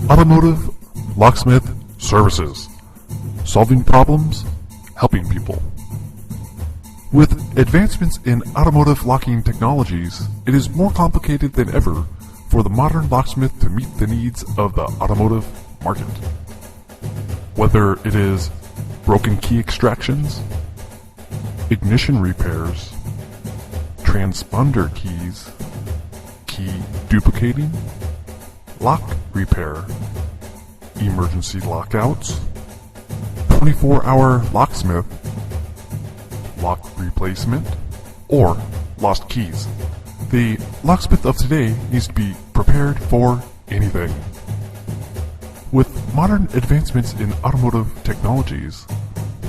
Automotive Locksmith Services. Solving problems, helping people. With advancements in automotive locking technologies, it is more complicated than ever for the modern locksmith to meet the needs of the automotive market. Whether it is broken key extractions, ignition repairs, transponder keys, key duplicating, lock repair, emergency lockouts, 24-hour locksmith, lock replacement, or lost keys. The locksmith of today needs to be prepared for anything. With modern advancements in automotive technologies,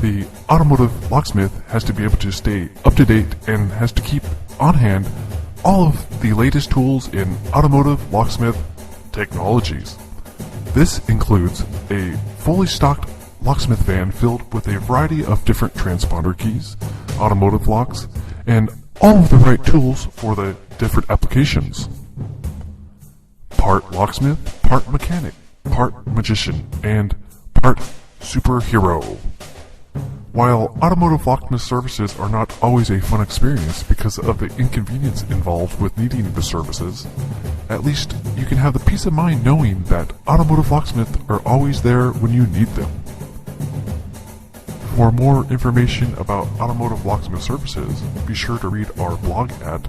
the automotive locksmith has to be able to stay up to date and has to keep on hand all of the latest tools in automotive locksmith technologies. This includes a fully stocked locksmith van filled with a variety of different transponder keys, automotive locks, and all of the right tools for the different applications. Part locksmith, part mechanic, part magician, and part superhero. While automotive locksmith services are not always a fun experience because of the inconvenience involved with needing the services, at least you can have the peace of mind knowing that automotive locksmiths are always there when you need them. For more information about automotive locksmith services, be sure to read our blog at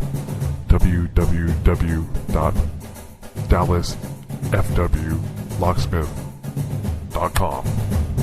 www.dallasfwlocksmith.com.